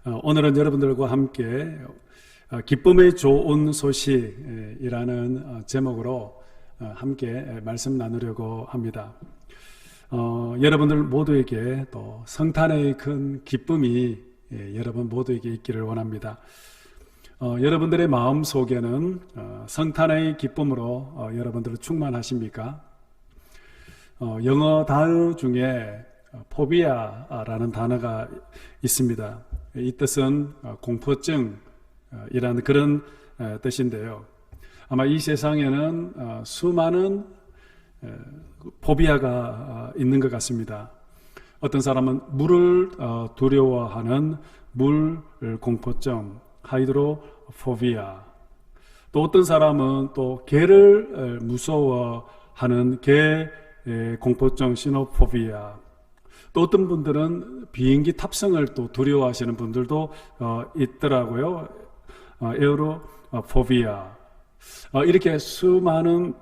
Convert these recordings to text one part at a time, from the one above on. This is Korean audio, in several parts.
오늘은 여러분들과 함께 기쁨의 좋은 소식이라는 제목으로 함께 말씀 나누려고 합니다. 여러분들 모두에게 또 성탄의 큰 기쁨이 여러분 모두에게 있기를 원합니다. 여러분들의 마음 속에는 성탄의 기쁨으로 여러분들 충만하십니까? 영어 단어 중에 포비아라는 단어가 있습니다. 이 뜻은 공포증이라는 그런 뜻인데요. 아마 이 세상에는 수많은 포비아가 있는 것 같습니다. 어떤 사람은 물을 두려워하는 물 공포증, 하이드로포비아. 또 어떤 사람은 또 개를 무서워하는 개 공포증, 시노포비아. 또 어떤 분들은 비행기 탑승을 또 두려워하시는 분들도 있더라고요. 에어로포비아. 이렇게 수많은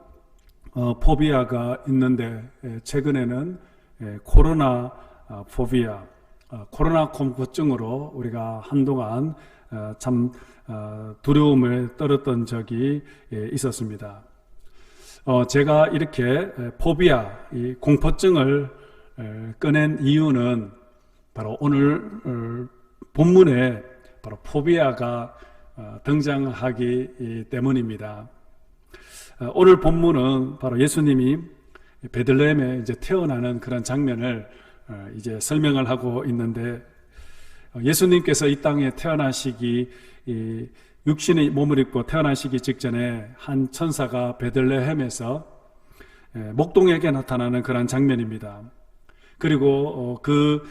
포비아가 있는데 최근에는 코로나 포비아, 코로나 공포증으로 우리가 한동안 참 두려움을 떨었던 적이 있었습니다. 제가 이렇게 포비아, 이 공포증을 꺼낸 이유는 바로 오늘 본문에 바로 포비아가 등장하기 때문입니다. 오늘 본문은 바로 예수님이 베들레헴에 이제 태어나는 그런 장면을 이제 설명을 하고 있는데, 예수님께서 이 땅에 태어나시기, 육신의 몸을 입고 태어나시기 직전에 한 천사가 베들레헴에서 목동에게 나타나는 그런 장면입니다. 그리고 그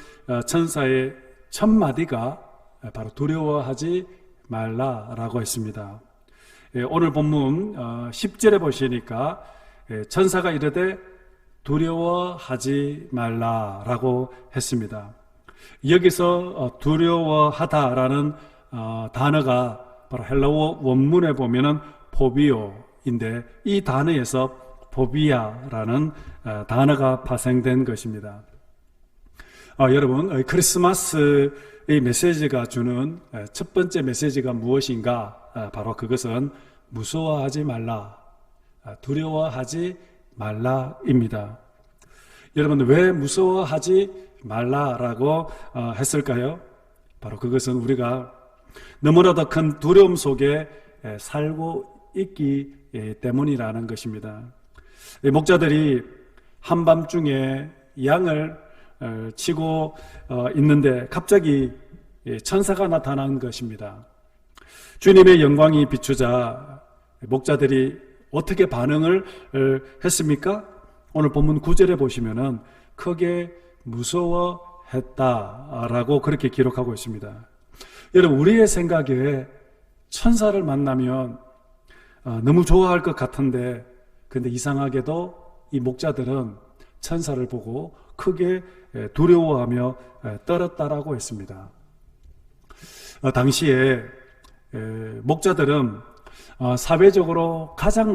천사의 첫 마디가 바로 두려워하지 말라라고 했습니다. 오늘 본문 10절에 보시니까 천사가 이르되 두려워하지 말라라고 했습니다. 여기서 두려워하다라는 단어가 바로 헬라어 원문에 보면은 포비오인데, 이 단어에서 포비아라는 단어가 파생된 것입니다. 여러분, 크리스마스의 메시지가 주는 첫 번째 메시지가 무엇인가? 바로 그것은 무서워하지 말라, 두려워하지 말라입니다. 여러분, 왜 무서워하지 말라라고 했을까요? 바로 그것은 우리가 너무나도 큰 두려움 속에 살고 있기 때문이라는 것입니다. 목자들이 한밤중에 양을 치고 있는데 갑자기 천사가 나타난 것입니다. 주님의 영광이 비추자 목자들이 어떻게 반응을 했습니까? 오늘 본문 9절에 보시면은 크게 무서워했다라고 그렇게 기록하고 있습니다. 여러분, 우리의 생각에 천사를 만나면 너무 좋아할 것 같은데, 근데 이상하게도 이 목자들은 천사를 보고 크게 두려워하며 떨었다라고 했습니다. 당시에 목자들은 사회적으로 가장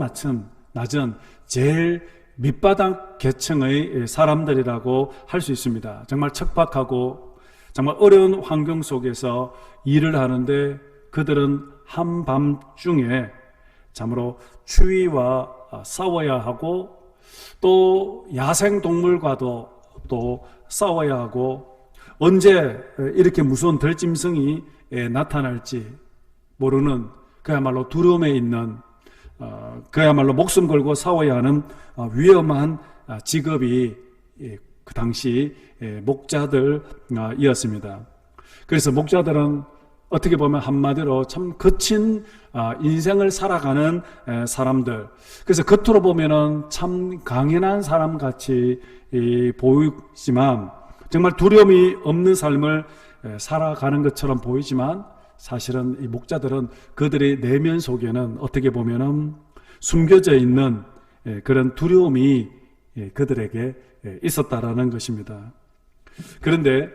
낮은 제일 밑바닥 계층의 사람들이라고 할 수 있습니다. 정말 척박하고 정말 어려운 환경 속에서 일을 하는데, 그들은 한밤중에 참으로 추위와 싸워야 하고, 또 야생동물과도 또 싸워야 하고, 언제 이렇게 무서운 들짐승이 나타날지 모르는, 그야말로 두려움에 있는, 그야말로 목숨 걸고 싸워야 하는 위험한 직업이 그 당시 목자들이었습니다. 그래서 목자들은 어떻게 보면 한마디로 참 거친 인생을 살아가는 사람들, 그래서 겉으로 보면은 참 강인한 사람 같이 보이지만, 정말 두려움이 없는 삶을 살아가는 것처럼 보이지만, 사실은 이 목자들은 그들의 내면 속에는 어떻게 보면은 숨겨져 있는 그런 두려움이 그들에게 있었다라는 것입니다. 그런데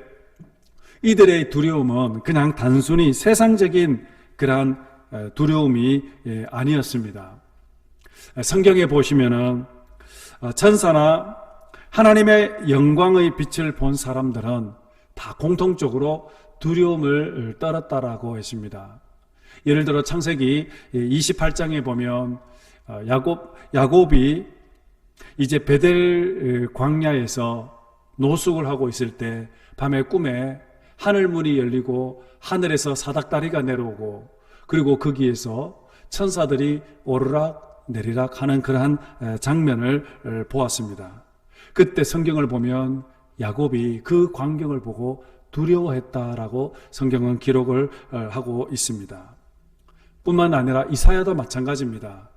이들의 두려움은 그냥 단순히 세상적인 그러한 두려움이 아니었습니다. 성경에 보시면은 천사나 하나님의 영광의 빛을 본 사람들은 다 공통적으로 두려움을 떨었다라고 했습니다. 예를 들어 창세기 28장에 보면 야곱이 이제 베델 광야에서 노숙을 하고 있을 때 밤에 꿈에 하늘 문이 열리고 하늘에서 사닥다리가 내려오고 그리고 거기에서 천사들이 오르락 내리락 하는 그러한 장면을 보았습니다. 그때 성경을 보면 야곱이 그 광경을 보고 두려워했다라고 성경은 기록을 하고 있습니다. 뿐만 아니라 이사야도 마찬가지입니다.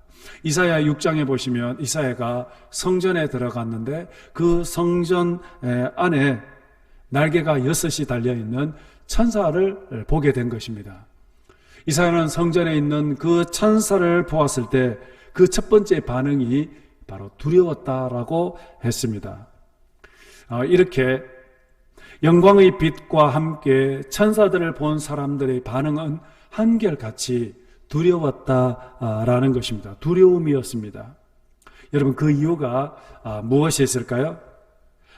이사야 6장에 보시면 이사야가 성전에 들어갔는데 그 성전 안에 날개가 6이 달려있는 천사를 보게 된 것입니다. 이사야는 성전에 있는 그 천사를 보았을 때 그 첫 번째 반응이 바로 두려웠다라고 했습니다. 이렇게 영광의 빛과 함께 천사들을 본 사람들의 반응은 한결같이 두려웠다라는 것입니다. 두려움이었습니다. 여러분, 그 이유가 무엇이 있을까요?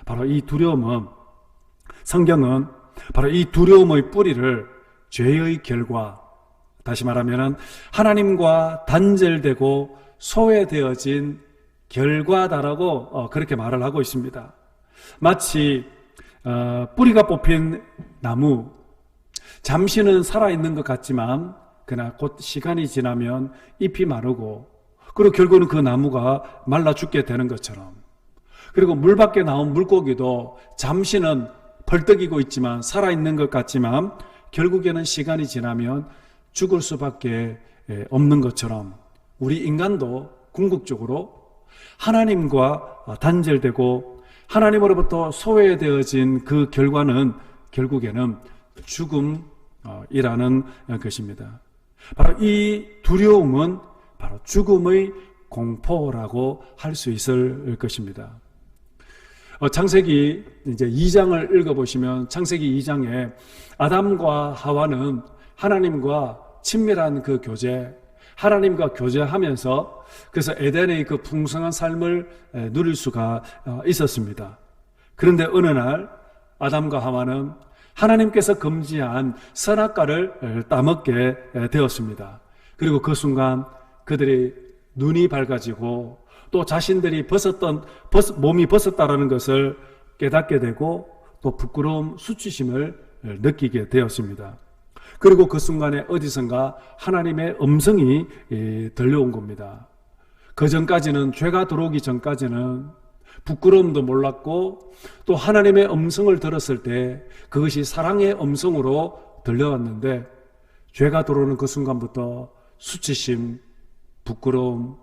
바로 이 두려움은, 성경은 바로 이 두려움의 뿌리를 죄의 결과, 다시 말하면 하나님과 단절되고 소외되어진 결과다라고 그렇게 말을 하고 있습니다. 마치 뿌리가 뽑힌 나무, 잠시는 살아있는 것 같지만 그러나 곧 시간이 지나면 잎이 마르고 그리고 결국은 그 나무가 말라 죽게 되는 것처럼, 그리고 물 밖에 나온 물고기도 잠시는 벌떡이고 있지만 살아있는 것 같지만 결국에는 시간이 지나면 죽을 수밖에 없는 것처럼 우리 인간도 궁극적으로 하나님과 단절되고 하나님으로부터 소외되어진 그 결과는 결국에는 죽음이라는 것입니다. 바로 이 두려움은 바로 죽음의 공포라고 할 수 있을 것입니다. 창세기 이제 2장을 읽어보시면 창세기 2장에 아담과 하와는 하나님과 친밀한 그 교제, 하나님과 교제하면서 그래서 에덴의 그 풍성한 삶을 누릴 수가 있었습니다. 그런데 어느 날 아담과 하와는 하나님께서 금지한 선악과를 따먹게 되었습니다. 그리고 그 순간 그들의 눈이 밝아지고 또 자신들이 몸이 벗었다라는 것을 깨닫게 되고 또 부끄러움, 수치심을 느끼게 되었습니다. 그리고 그 순간에 어디선가 하나님의 음성이 들려온 겁니다. 그 전까지는, 죄가 들어오기 전까지는 부끄러움도 몰랐고 또 하나님의 음성을 들었을 때 그것이 사랑의 음성으로 들려왔는데, 죄가 들어오는 그 순간부터 수치심, 부끄러움,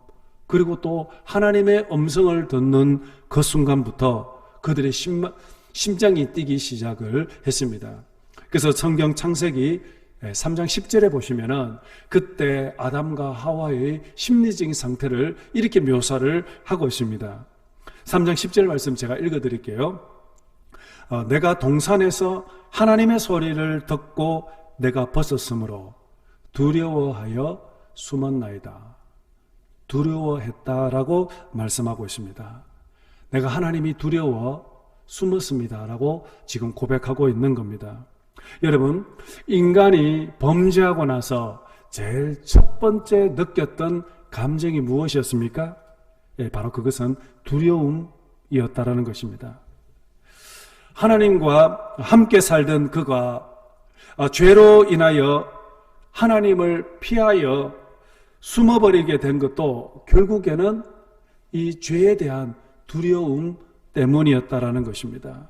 그리고 또 하나님의 음성을 듣는 그 순간부터 그들의 심장이 뛰기 시작을 했습니다. 그래서 성경 창세기 3장 10절에 보시면은 그때 아담과 하와의 심리적인 상태를 이렇게 묘사를 하고 있습니다. 3장 10절 말씀 제가 읽어드릴게요. 내가 동산에서 하나님의 소리를 듣고 내가 벗었으므로 두려워하여 숨었나이다. 두려워했다라고 말씀하고 있습니다. 내가 하나님이 두려워 숨었습니다라고 지금 고백하고 있는 겁니다. 여러분, 인간이 범죄하고 나서 제일 첫 번째 느꼈던 감정이 무엇이었습니까? 바로 그것은 두려움이었다라는 것입니다. 하나님과 함께 살던 그가 죄로 인하여 하나님을 피하여 숨어버리게 된 것도 결국에는 이 죄에 대한 두려움 때문이었다라는 것입니다.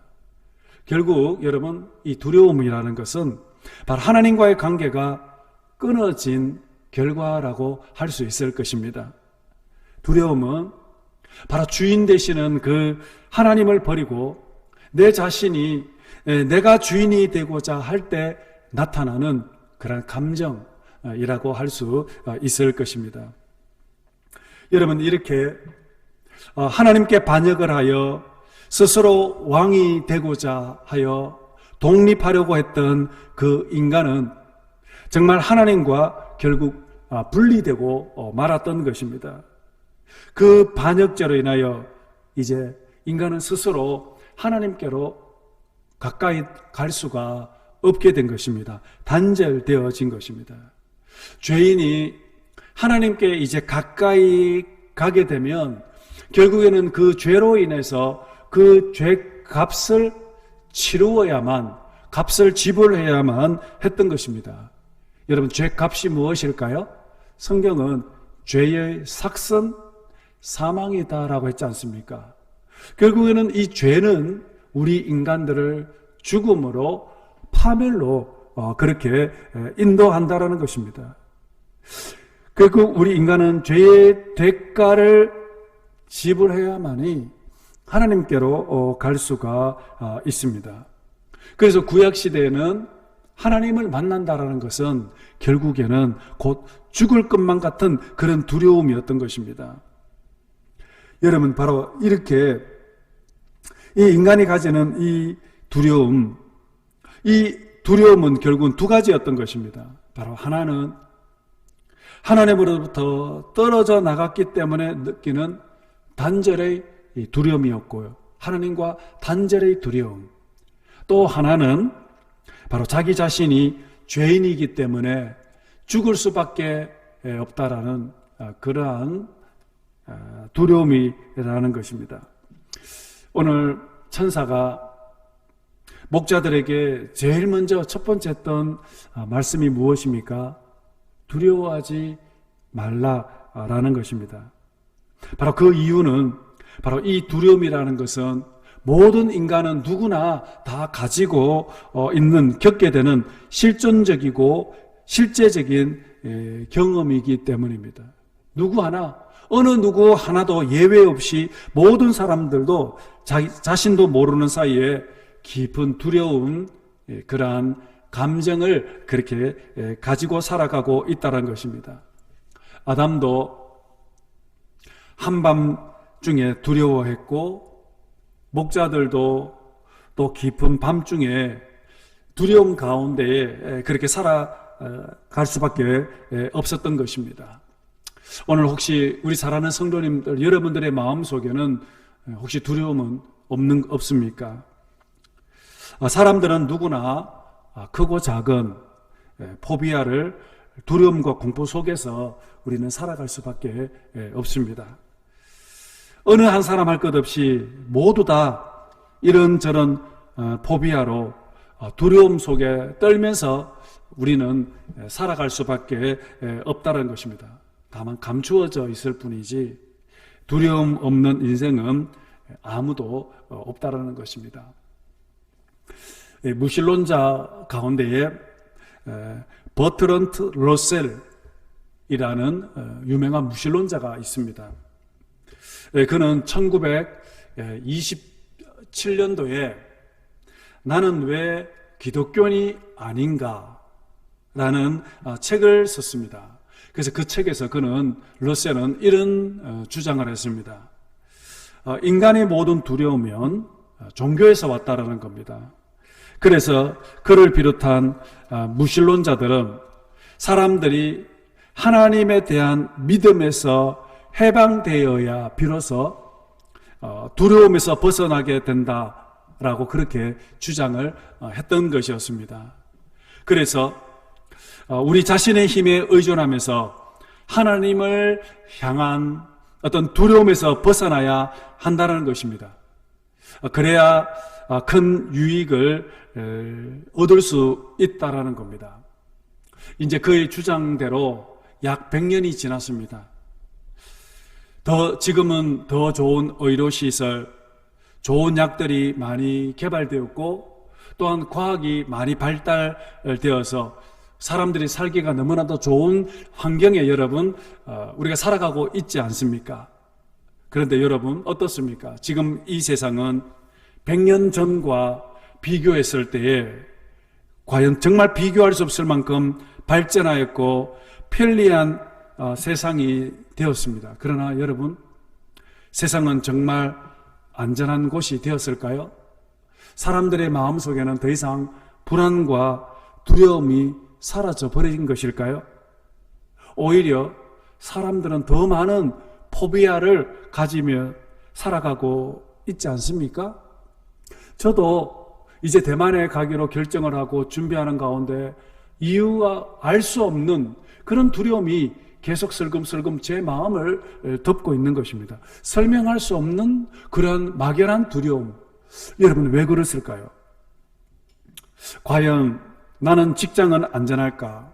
결국 여러분, 이 두려움이라는 것은 바로 하나님과의 관계가 끊어진 결과라고 할 수 있을 것입니다. 두려움은 바로 주인 되시는 그 하나님을 버리고 내 자신이 내가 주인이 되고자 할 때 나타나는 그런 감정이라고 할 수 있을 것입니다. 여러분, 이렇게 하나님께 반역을 하여 스스로 왕이 되고자 하여 독립하려고 했던 그 인간은 정말 하나님과 결국 분리되고 말았던 것입니다. 그 반역죄로 인하여 이제 인간은 스스로 하나님께로 가까이 갈 수가 없게 된 것입니다. 단절되어진 것입니다. 죄인이 하나님께 이제 가까이 가게 되면 결국에는 그 죄로 인해서 그 죄값을 치루어야만, 값을 지불해야만 했던 것입니다. 여러분, 죄값이 무엇일까요? 성경은 죄의 삭선, 사망이다라고 했지 않습니까? 결국에는 이 죄는 우리 인간들을 죽음으로, 파멸로 그렇게 인도한다라는 것입니다. 결국 우리 인간은 죄의 대가를 지불해야만이 하나님께로 갈 수가 있습니다. 그래서 구약시대에는 하나님을 만난다라는 것은 결국에는 곧 죽을 것만 같은 그런 두려움이었던 것입니다. 여러분, 바로 이렇게 이 인간이 가지는 이 두려움은 결국은 두 가지였던 것입니다. 바로 하나는 하나님으로부터 떨어져 나갔기 때문에 느끼는 단절의 두려움이었고요. 하나님과 단절의 두려움. 또 하나는 바로 자기 자신이 죄인이기 때문에 죽을 수밖에 없다라는 그러한 두려움이라는 것입니다. 오늘 천사가 목자들에게 제일 먼저 첫 번째 했던 말씀이 무엇입니까? 두려워하지 말라라는 것입니다. 바로 그 이유는 바로 이 두려움이라는 것은 모든 인간은 누구나 다 가지고 있는, 겪게 되는 실존적이고 실제적인 경험이기 때문입니다. 어느 누구 하나도 예외 없이 모든 사람들도 자신도 모르는 사이에 깊은 두려움, 그러한 감정을 그렇게 가지고 살아가고 있다는 것입니다. 아담도 한밤중에 두려워했고, 목자들도 또 깊은 밤중에 두려움 가운데에 그렇게 살아갈 수밖에 없었던 것입니다. 오늘 혹시 우리 사랑하는 성도님들, 여러분들의 마음속에는 혹시 두려움은 없습니까? 사람들은 누구나 크고 작은 포비아를, 두려움과 공포 속에서 우리는 살아갈 수밖에 없습니다. 어느 한 사람 할 것 없이 모두 다 이런저런 포비아로 두려움 속에 떨면서 우리는 살아갈 수밖에 없다는 것입니다. 다만 감추어져 있을 뿐이지 두려움 없는 인생은 아무도 없다라는 것입니다. 무신론자 가운데에 버트런트 러셀이라는 유명한 무신론자가 있습니다. 그는 1927년도에 나는 왜 기독교인이 아닌가라는 책을 썼습니다. 그래서 그 책에서 러셀은 이런 주장을 했습니다. 인간의 모든 두려움은 종교에서 왔다라는 겁니다. 그래서 그를 비롯한 무신론자들은 사람들이 하나님에 대한 믿음에서 해방되어야 비로소 두려움에서 벗어나게 된다라고 그렇게 주장을 했던 것이었습니다. 그래서 우리 자신의 힘에 의존하면서 하나님을 향한 어떤 두려움에서 벗어나야 한다는 것입니다. 그래야 큰 유익을 얻을 수 있다라는 겁니다. 이제 그의 주장대로 약 100년이 지났습니다. 지금은 더 좋은 의료시설, 좋은 약들이 많이 개발되었고, 또한 과학이 많이 발달되어서 사람들이 살기가 너무나도 좋은 환경에 여러분, 우리가 살아가고 있지 않습니까? 그런데 여러분, 어떻습니까? 지금 이 세상은 100년 전과 비교했을 때에 과연 정말 비교할 수 없을 만큼 발전하였고 편리한 세상이 되었습니다. 그러나 여러분, 세상은 정말 안전한 곳이 되었을까요? 사람들의 마음속에는 더 이상 불안과 두려움이 사라져 버린 것일까요? 오히려 사람들은 더 많은 포비아를 가지며 살아가고 있지 않습니까? 저도 이제 대만에 가기로 결정을 하고 준비하는 가운데 이유가 알 수 없는 그런 두려움이 계속 슬금슬금 제 마음을 덮고 있는 것입니다. 설명할 수 없는 그런 막연한 두려움. 여러분, 왜 그랬을까요? 과연 나는 직장은 안전할까?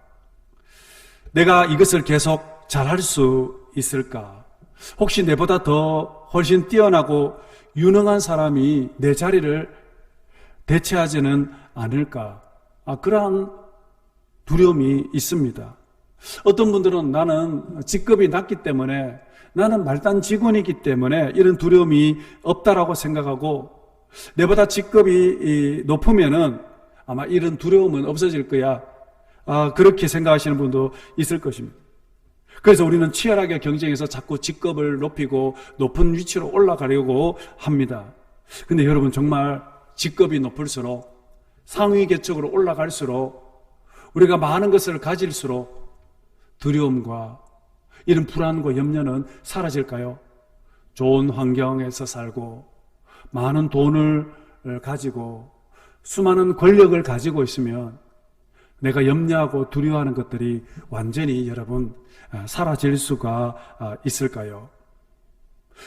내가 이것을 계속 잘할 수 있을까? 혹시 내보다 더 훨씬 뛰어나고 유능한 사람이 내 자리를 대체하지는 않을까? 그러한 두려움이 있습니다. 어떤 분들은 나는 직급이 낮기 때문에, 나는 말단 직원이기 때문에 이런 두려움이 없다라고 생각하고, 내보다 직급이 높으면은 아마 이런 두려움은 없어질 거야. 그렇게 생각하시는 분도 있을 것입니다. 그래서 우리는 치열하게 경쟁해서 자꾸 직급을 높이고 높은 위치로 올라가려고 합니다. 근데 여러분, 정말 직급이 높을수록, 상위 계층으로 올라갈수록, 우리가 많은 것을 가질수록 두려움과 이런 불안과 염려는 사라질까요? 좋은 환경에서 살고 많은 돈을 가지고 수많은 권력을 가지고 있으면 내가 염려하고 두려워하는 것들이 완전히 여러분 사라질 수가 있을까요?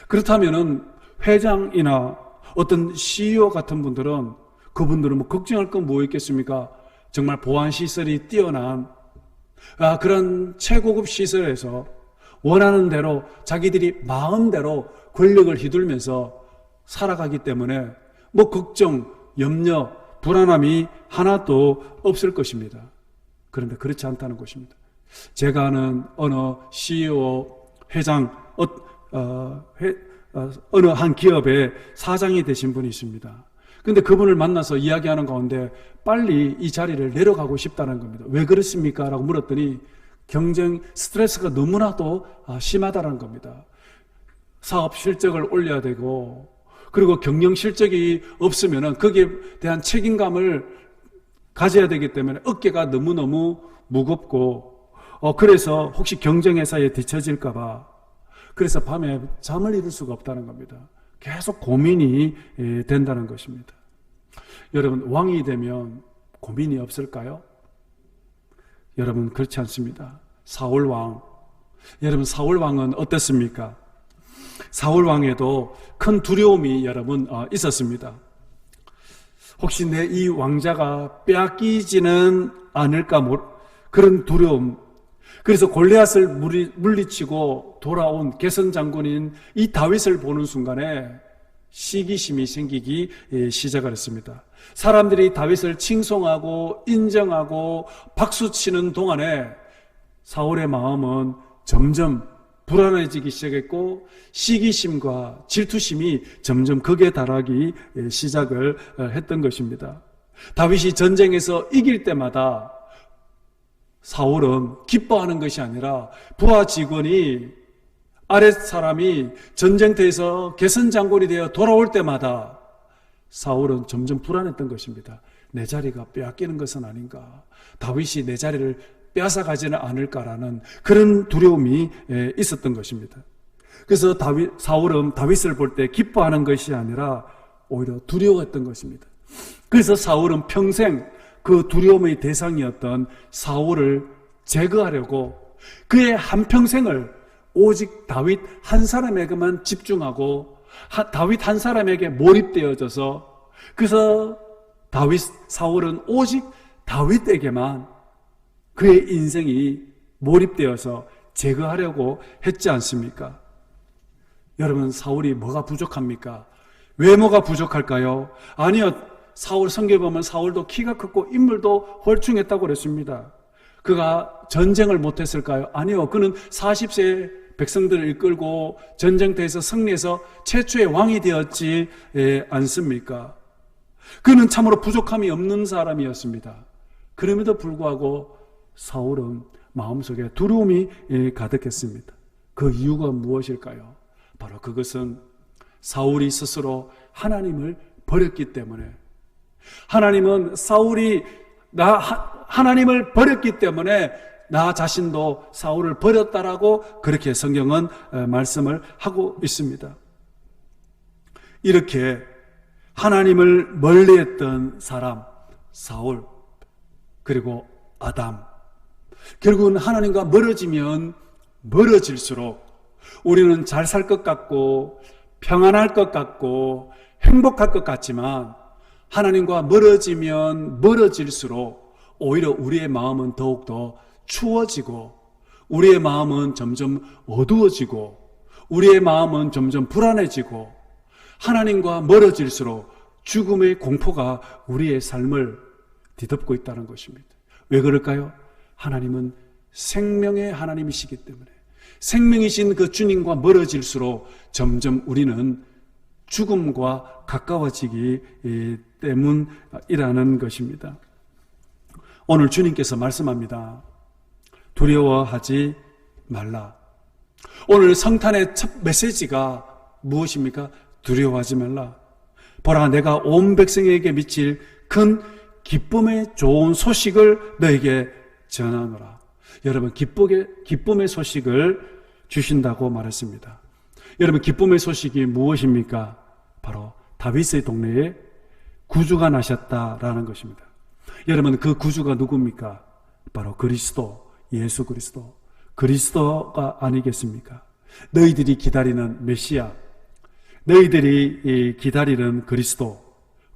그렇다면은 회장이나 어떤 CEO 같은 분들은, 그분들은 뭐 걱정할 건 뭐 있겠습니까? 정말 보안 시설이 뛰어난 그런 최고급 시설에서 원하는 대로 자기들이 마음대로 권력을 휘둘면서 살아가기 때문에 뭐 걱정, 염려, 불안함이 하나도 없을 것입니다. 그런데 그렇지 않다는 것입니다. 제가 아는 어느 CEO, 회장, 어느 한 기업의 사장이 되신 분이 있습니다. 근데 그분을 만나서 이야기하는 가운데 빨리 이 자리를 내려가고 싶다는 겁니다. 왜 그렇습니까? 라고 물었더니 경쟁 스트레스가 너무나도 심하다는 겁니다. 사업 실적을 올려야 되고, 그리고 경영 실적이 없으면 거기에 대한 책임감을 가져야 되기 때문에 어깨가 너무너무 무겁고, 그래서 혹시 경쟁회사에 뒤처질까 봐 그래서 밤에 잠을 이룰 수가 없다는 겁니다. 계속 고민이 된다는 것입니다. 여러분, 왕이 되면 고민이 없을까요? 여러분, 그렇지 않습니다. 사울왕, 여러분, 사울왕은 어땠습니까? 사울왕에도 큰 두려움이 여러분 있었습니다. 혹시 내 이 왕자가 빼앗기지는 않을까, 그런 두려움. 그래서 골리앗을 물리치고 돌아온 개선 장군인 이 다윗을 보는 순간에 시기심이 생기기 시작을 했습니다. 사람들이 다윗을 칭송하고 인정하고 박수치는 동안에 사울의 마음은 점점 불안해지기 시작했고, 시기심과 질투심이 점점 극에 달하기 시작을 했던 것입니다. 다윗이 전쟁에서 이길 때마다 사울은 기뻐하는 것이 아니라 부하 직원이, 아랫 사람이 전쟁터에서 개선 장군이 되어 돌아올 때마다 사울은 점점 불안했던 것입니다. 내 자리가 빼앗기는 것은 아닌가, 다윗이 내 자리를 빼앗아가지는 않을까라는 그런 두려움이 있었던 것입니다. 그래서 사울은 다윗을 볼 때 기뻐하는 것이 아니라 오히려 두려워했던 것입니다. 그래서 사울은 평생 그 두려움의 대상이었던 사울을 제거하려고 그의 한평생을 오직 다윗 한 사람에게만 집중하고 다윗 한 사람에게 몰입되어져서, 그래서 사울은 오직 다윗에게만 그의 인생이 몰입되어서 제거하려고 했지 않습니까? 여러분, 사울이 뭐가 부족합니까? 외모가 부족할까요? 아니요. 사울 성경에 보면 사울도 키가 컸고 인물도 홀쭉했다고 그랬습니다. 그가 전쟁을 못했을까요? 아니요. 그는 40세 백성들을 이끌고 전쟁터에서 승리해서 최초의 왕이 되었지 않습니까? 그는 참으로 부족함이 없는 사람이었습니다. 그럼에도 불구하고 사울은 마음속에 두려움이 가득했습니다. 그 이유가 무엇일까요? 바로 그것은 사울이 스스로 하나님을 버렸기 때문에, 하나님은 하나님을 버렸기 때문에 나 자신도 사울을 버렸다라고 그렇게 성경은 말씀을 하고 있습니다. 이렇게 하나님을 멀리했던 사람 사울, 그리고 아담, 결국은 하나님과 멀어지면 멀어질수록 우리는 잘 살 것 같고 평안할 것 같고 행복할 것 같지만, 하나님과 멀어지면 멀어질수록 오히려 우리의 마음은 더욱더 추워지고, 우리의 마음은 점점 어두워지고, 우리의 마음은 점점 불안해지고, 하나님과 멀어질수록 죽음의 공포가 우리의 삶을 뒤덮고 있다는 것입니다. 왜 그럴까요? 하나님은 생명의 하나님이시기 때문에, 생명이신 그 주님과 멀어질수록 점점 우리는 죽음과 가까워지기 때문이라는 것입니다. 오늘 주님께서 말씀합니다. 두려워하지 말라. 오늘 성탄의 첫 메시지가 무엇입니까? 두려워하지 말라. 보라, 내가 온 백성에게 미칠 큰 기쁨의 좋은 소식을 너에게 전하노라. 여러분, 기쁨의 소식을 주신다고 말했습니다. 여러분, 기쁨의 소식이 무엇입니까? 바로 다윗의 동네에 구주가 나셨다라는 것입니다. 여러분, 그 구주가 누굽니까? 바로 그리스도, 예수 그리스도, 그리스도가 아니겠습니까? 너희들이 기다리는 메시아, 너희들이 기다리는 그리스도,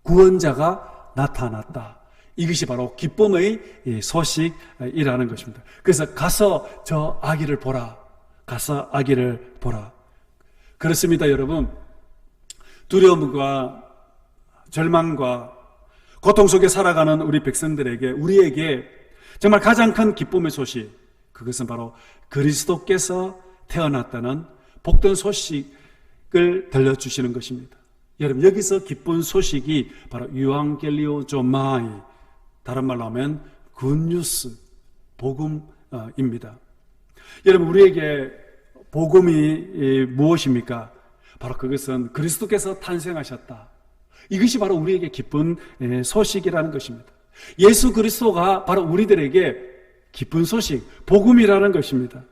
구원자가 나타났다. 이것이 바로 기쁨의 소식이라는 것입니다. 그래서 가서 저 아기를 보라. 가서 아기를 보라. 그렇습니다, 여러분. 두려움과 절망과 고통 속에 살아가는 우리 백성들에게, 우리에게 정말 가장 큰 기쁨의 소식, 그것은 바로 그리스도께서 태어났다는 복된 소식을 들려주시는 것입니다. 여러분, 여기서 기쁜 소식이 바로 유앙겔리오 조마이, 다른 말로 하면 굿뉴스, 복음입니다. 여러분, 우리에게 복음이 무엇입니까? 바로 그것은 그리스도께서 탄생하셨다. 이것이 바로 우리에게 기쁜 소식이라는 것입니다. 예수 그리스도가 바로 우리들에게 기쁜 소식, 복음이라는 것입니다.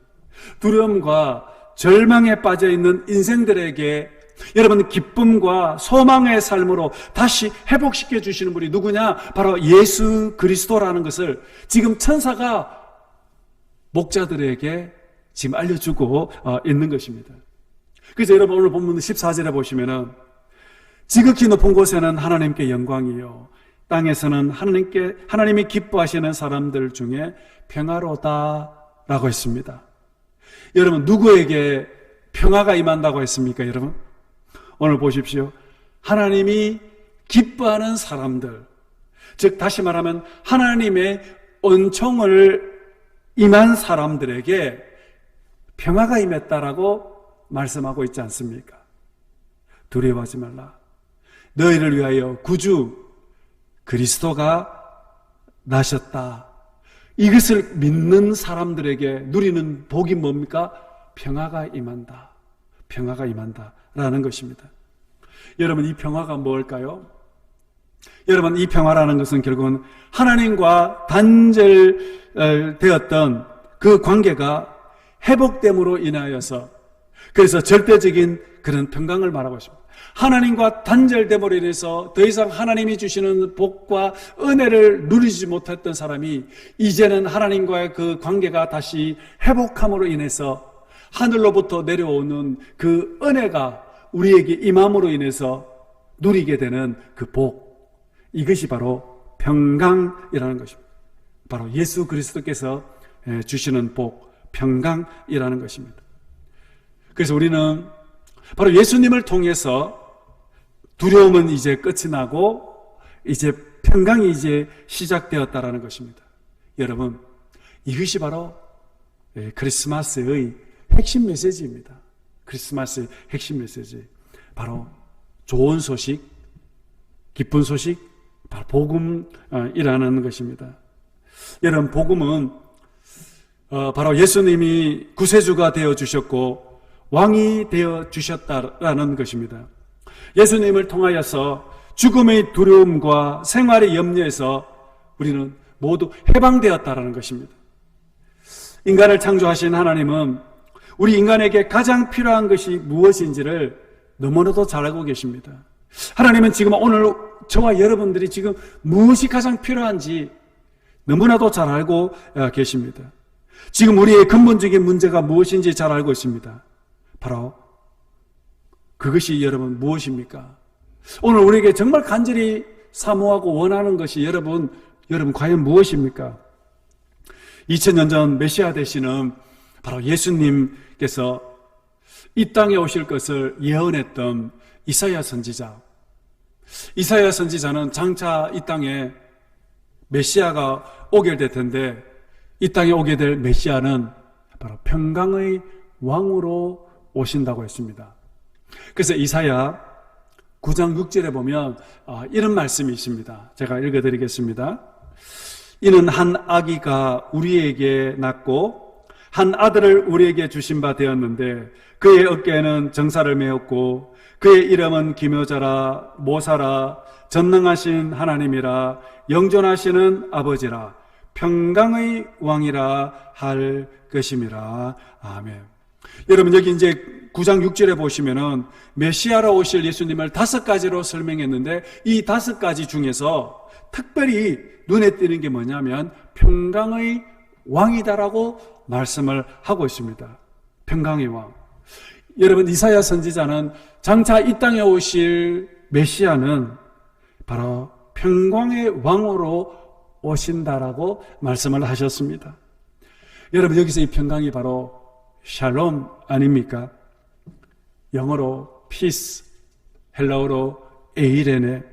두려움과 절망에 빠져있는 인생들에게 여러분, 기쁨과 소망의 삶으로 다시 회복시켜 주시는 분이 누구냐? 바로 예수 그리스도라는 것을 지금 천사가 목자들에게 지금 알려주고 있는 것입니다. 그래서 여러분, 오늘 본문 14절에 보시면은 지극히 높은 곳에는 하나님께 영광이요, 땅에서는 하나님이 기뻐하시는 사람들 중에 평화로다라고 했습니다. 여러분, 누구에게 평화가 임한다고 했습니까, 여러분? 오늘 보십시오. 하나님이 기뻐하는 사람들, 즉 다시 말하면 하나님의 은총을 임한 사람들에게 평화가 임했다라고 말씀하고 있지 않습니까? 두려워하지 말라. 너희를 위하여 구주 그리스도가 나셨다. 이것을 믿는 사람들에게 누리는 복이 뭡니까? 평화가 임한다. 평화가 임한다 라는 것입니다. 여러분, 이 평화가 뭘까요? 여러분, 이 평화라는 것은 결국은 하나님과 단절되었던 그 관계가 회복됨으로 인하여서, 그래서 절대적인 그런 평강을 말하고 있습니다. 하나님과 단절됨으로 인해서 더 이상 하나님이 주시는 복과 은혜를 누리지 못했던 사람이 이제는 하나님과의 그 관계가 다시 회복함으로 인해서 하늘로부터 내려오는 그 은혜가 우리에게 임함으로 인해서 누리게 되는 그 복, 이것이 바로 평강이라는 것입니다. 바로 예수 그리스도께서 주시는 복, 평강이라는 것입니다. 그래서 우리는 바로 예수님을 통해서 두려움은 이제 끝이 나고 이제 평강이 이제 시작되었다라는 것입니다. 여러분, 이것이 바로 크리스마스의 핵심 메시지입니다. 크리스마스의 핵심 메시지, 바로 좋은 소식, 기쁜 소식, 바로 복음이라는 것입니다. 여러분, 복음은 바로 예수님이 구세주가 되어주셨고 왕이 되어주셨다라는 것입니다. 예수님을 통하여서 죽음의 두려움과 생활의 염려에서 우리는 모두 해방되었다라는 것입니다. 인간을 창조하신 하나님은 우리 인간에게 가장 필요한 것이 무엇인지를 너무나도 잘 알고 계십니다. 하나님은 지금 오늘 저와 여러분들이 지금 무엇이 가장 필요한지 너무나도 잘 알고 계십니다. 지금 우리의 근본적인 문제가 무엇인지 잘 알고 있습니다. 바로 그것이 여러분 무엇입니까? 오늘 우리에게 정말 간절히 사모하고 원하는 것이 여러분 과연 무엇입니까? 2000년 전 메시아 되시는 바로 예수님께서 이 땅에 오실 것을 예언했던 이사야 선지자. 이사야 선지자는 장차 이 땅에 메시아가 오게 될 텐데, 이 땅에 오게 될 메시아는 바로 평강의 왕으로 오신다고 했습니다. 그래서 이사야 9장 6절에 보면 이런 말씀이 있습니다. 제가 읽어드리겠습니다. 이는 한 아기가 우리에게 낳고 한 아들을 우리에게 주신 바 되었는데 그의 어깨에는 정사를 메었고 그의 이름은 기묘자라 모사라 전능하신 하나님이라 영존하시는 아버지라 평강의 왕이라 할 것임이라. 아멘. 여러분, 여기 이제 9장 6절에 보시면은 메시아로 오실 예수님을 5가지로 설명했는데 이 5가지 중에서 특별히 눈에 띄는 게 뭐냐면 평강의 왕이다라고 말씀을 하고 있습니다. 평강의 왕. 여러분, 이사야 선지자는 장차 이 땅에 오실 메시아는 바로 평강의 왕으로 오신다라고 말씀을 하셨습니다. 여러분, 여기서 이 평강이 바로 샬롬 아닙니까? 영어로 peace, 헬라어로 에이레네.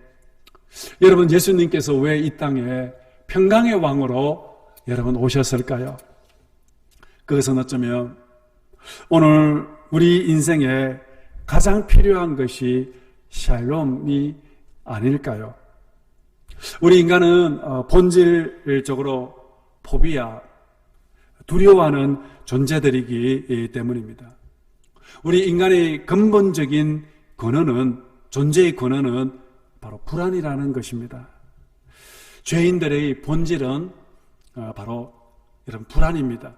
여러분, 예수님께서 왜 이 땅에 평강의 왕으로 여러분 오셨을까요? 그것은 어쩌면 오늘 우리 인생에 가장 필요한 것이 샬롬이 아닐까요? 우리 인간은 본질적으로 포비아, 두려워하는 존재들이기 때문입니다. 우리 인간의 근본적인 근원은, 존재의 근원은 바로 불안이라는 것입니다. 죄인들의 본질은 바로 이런 불안입니다.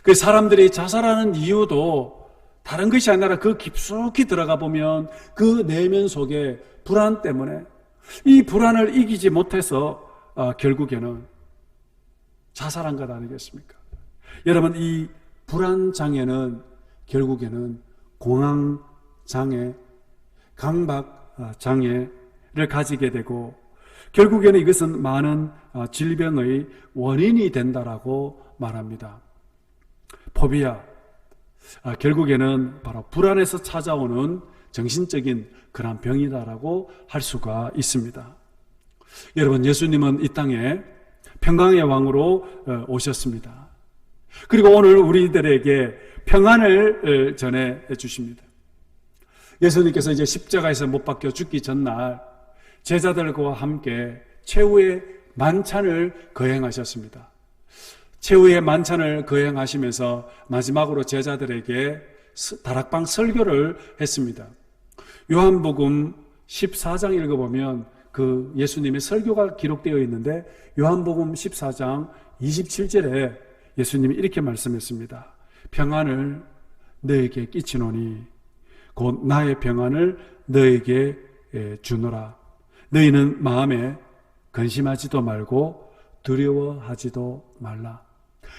그 사람들이 자살하는 이유도 다른 것이 아니라 그 깊숙이 들어가 보면 그 내면 속에 불안 때문에 이 불안을 이기지 못해서 결국에는 자살한 것 아니겠습니까? 여러분, 이 불안 장애는 결국에는 공황 장애, 강박 장애를 가지게 되고 결국에는 이것은 많은 질병의 원인이 된다라고 말합니다. 포비아, 결국에는 바로 불안에서 찾아오는 정신적인 그런 병이다라고 할 수가 있습니다. 여러분, 예수님은 이 땅에 평강의 왕으로 오셨습니다. 그리고 오늘 우리들에게 평안을 전해 주십니다. 예수님께서 이제 십자가에서 못 박혀 죽기 전날 제자들과 함께 최후의 만찬을 거행하셨습니다. 최후의 만찬을 거행하시면서 마지막으로 제자들에게 다락방 설교를 했습니다. 요한복음 14장 읽어보면 그 예수님의 설교가 기록되어 있는데 요한복음 14장 27절에 예수님이 이렇게 말씀했습니다. 평안을 너에게 끼치노니 곧 나의 평안을 너에게 주노라. 너희는 마음에 근심하지도 말고 두려워하지도 말라.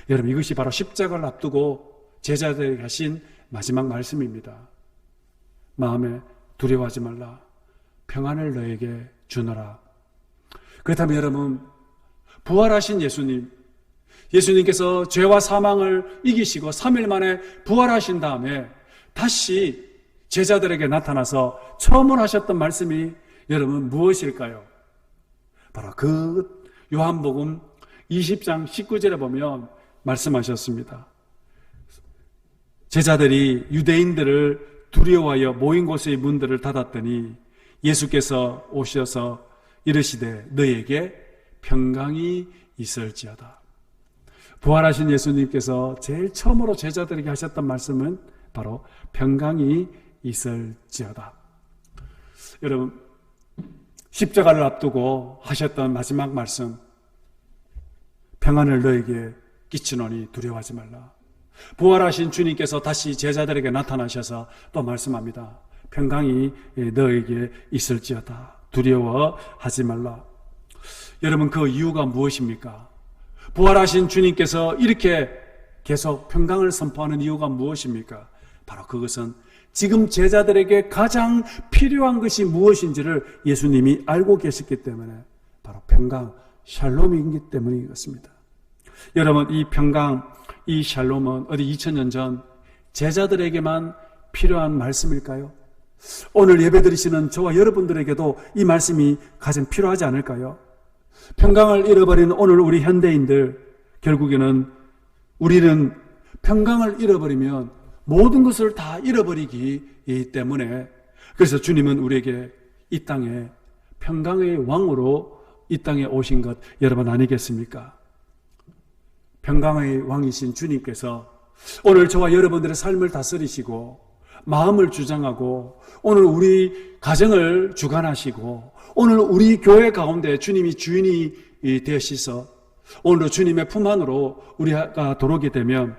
여러분, 이것이 바로 십자가를 앞두고 제자들에게 하신 마지막 말씀입니다. 마음에 두려워하지 말라. 평안을 너에게 주노라. 그렇다면 여러분, 부활하신 예수님께서 죄와 사망을 이기시고 3일 만에 부활하신 다음에 다시 제자들에게 나타나서 처음으로 하셨던 말씀이 여러분 무엇일까요? 바로 그 요한복음 20장 19절에 보면 말씀하셨습니다. 제자들이 유대인들을 두려워하여 모인 곳의 문들을 닫았더니 예수께서 오셔서 이르시되 너희에게 평강이 있을지어다. 부활하신 예수님께서 제일 처음으로 제자들에게 하셨던 말씀은 바로 평강이 있을지어다. 여러분, 십자가를 앞두고 하셨던 마지막 말씀, 평안을 너에게 끼치노니 두려워하지 말라. 부활하신 주님께서 다시 제자들에게 나타나셔서 또 말씀합니다. 평강이 너에게 있을지어다. 두려워하지 말라. 여러분, 그 이유가 무엇입니까? 부활하신 주님께서 이렇게 계속 평강을 선포하는 이유가 무엇입니까? 바로 그것은 지금 제자들에게 가장 필요한 것이 무엇인지를 예수님이 알고 계셨기 때문에 바로 평강, 샬롬이기 때문이었습니다. 여러분, 이 평강, 이 샬롬은 어디 2000년 전 제자들에게만 필요한 말씀일까요? 오늘 예배드리시는 저와 여러분들에게도 이 말씀이 가장 필요하지 않을까요? 평강을 잃어버린 오늘 우리 현대인들, 결국에는 우리는 평강을 잃어버리면 모든 것을 다 잃어버리기 때문에, 그래서 주님은 우리에게 이 땅에 평강의 왕으로 이 땅에 오신 것 여러분 아니겠습니까? 평강의 왕이신 주님께서 오늘 저와 여러분들의 삶을 다스리시고 마음을 주장하고 오늘 우리 가정을 주관하시고 오늘 우리 교회 가운데 주님이 주인이 되시서 오늘 주님의 품 안으로 우리가 들어오게 되면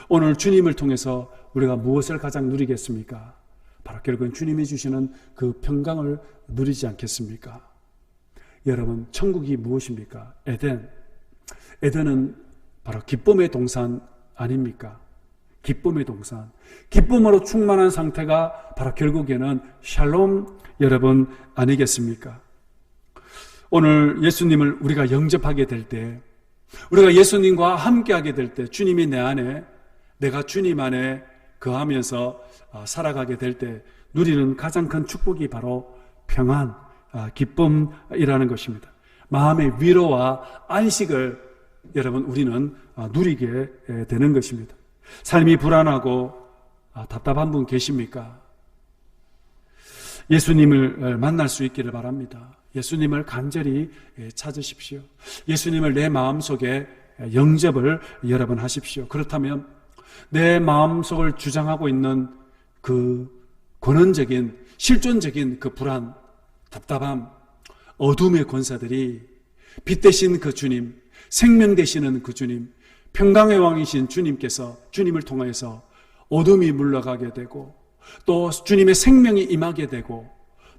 오늘 주님을 통해서 우리가 무엇을 가장 누리겠습니까? 바로 결국은 주님이 주시는 그 평강을 누리지 않겠습니까? 여러분, 천국이 무엇입니까? 에덴은 바로 기쁨의 동산 아닙니까? 기쁨의 동산. 기쁨으로 충만한 상태가 바로 결국에는 샬롬 여러분 아니겠습니까? 오늘 예수님을 우리가 영접하게 될 때, 우리가 예수님과 함께하게 될 때, 주님이 내 안에, 내가 주님 안에 거하면서 살아가게 될 때 누리는 가장 큰 축복이 바로 평안, 기쁨이라는 것입니다. 마음의 위로와 안식을 여러분 우리는 누리게 되는 것입니다. 삶이 불안하고 답답한 분 계십니까? 예수님을 만날 수 있기를 바랍니다. 예수님을 간절히 찾으십시오. 예수님을 내 마음속에 영접을 여러분 하십시오. 그렇다면 내 마음속을 주장하고 있는 그 권원적인 실존적인 그 불안, 답답함, 어둠의 권세들이 빛 되신 그 주님, 생명 되시는 그 주님, 평강의 왕이신 주님께서 주님을 통해서 어둠이 물러가게 되고 또 주님의 생명이 임하게 되고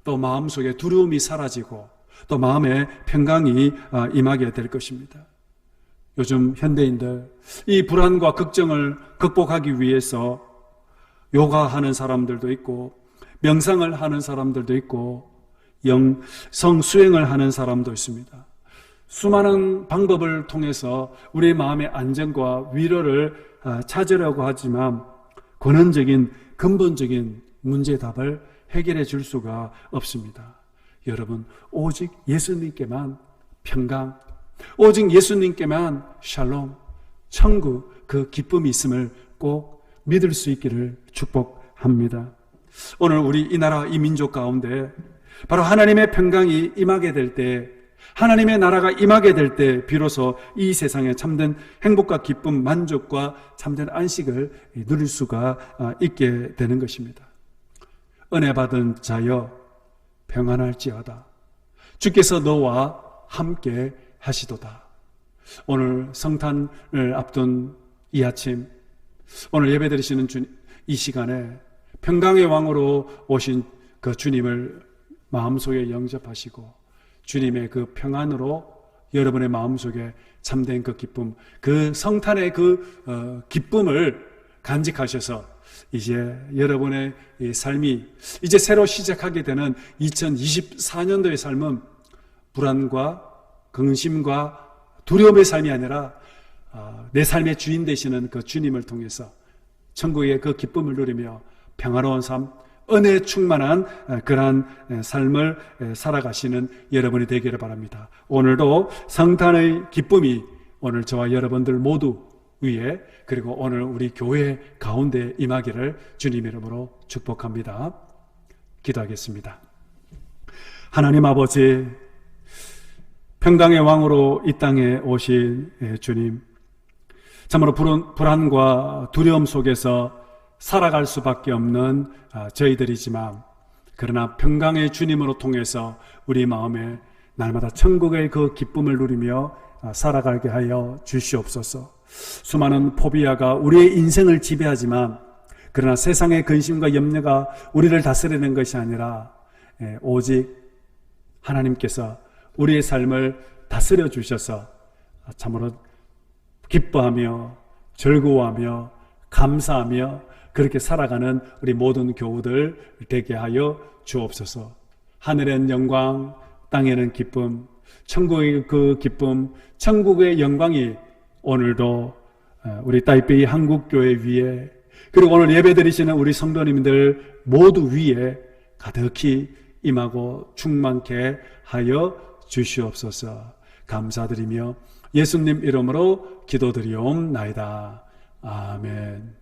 또 마음속에 두려움이 사라지고 또 마음에 평강이 임하게 될 것입니다. 요즘 현대인들 이 불안과 걱정을 극복하기 위해서 요가하는 사람들도 있고 명상을 하는 사람들도 있고 영성 수행을 하는 사람도 있습니다. 수많은 방법을 통해서 우리의 마음의 안정과 위로를 찾으려고 하지만 근원적인 근본적인 문제 답을 해결해 줄 수가 없습니다. 여러분, 오직 예수님께만 평강, 오직 예수님께만 샬롬, 천국, 그 기쁨이 있음을 꼭 믿을 수 있기를 축복합니다. 오늘 우리 이 나라 이 민족 가운데 바로 하나님의 평강이 임하게 될 때, 하나님의 나라가 임하게 될 때 비로소 이 세상에 참된 행복과 기쁨, 만족과 참된 안식을 누릴 수가 있게 되는 것입니다. 은혜 받은 자여 평안할지어다. 주께서 너와 함께 하시도다. 오늘 성탄을 앞둔 이 아침, 오늘 예배드리시는 이 시간에 평강의 왕으로 오신 그 주님을 마음속에 영접하시고 주님의 그 평안으로 여러분의 마음속에 참된 그 기쁨, 그 성탄의 그 기쁨을 간직하셔서 이제 여러분의 이 삶이 이제 새로 시작하게 되는 2024년도의 삶은 불안과 근심과 두려움의 삶이 아니라 내 삶의 주인 되시는 그 주님을 통해서 천국의 그 기쁨을 누리며 평화로운 삶, 은혜에 충만한 그러한 삶을 살아가시는 여러분이 되기를 바랍니다. 오늘도 성탄의 기쁨이 오늘 저와 여러분들 모두 위에 그리고 오늘 우리 교회 가운데 임하기를 주님 이름으로 축복합니다. 기도하겠습니다. 하나님 아버지, 평강의 왕으로 이 땅에 오신 주님, 참으로 불안과 두려움 속에서 살아갈 수밖에 없는 저희들이지만 그러나 평강의 주님으로 통해서 우리 마음에 날마다 천국의 그 기쁨을 누리며 살아가게 하여 주시옵소서. 수많은 포비아가 우리의 인생을 지배하지만 그러나 세상의 근심과 염려가 우리를 다스리는 것이 아니라 오직 하나님께서 우리의 삶을 다스려 주셔서 참으로 기뻐하며 즐거워하며 감사하며 그렇게 살아가는 우리 모든 교우들 되게 하여 주옵소서. 하늘엔 영광, 땅에는 기쁨, 천국의 그 기쁨, 천국의 영광이 오늘도 우리 타이베이 한국교회 위에, 그리고 오늘 예배드리시는 우리 성도님들 모두 위에 가득히 임하고 충만케 하여 주시옵소서. 감사드리며 예수님 이름으로 기도드리옵나이다. 아멘.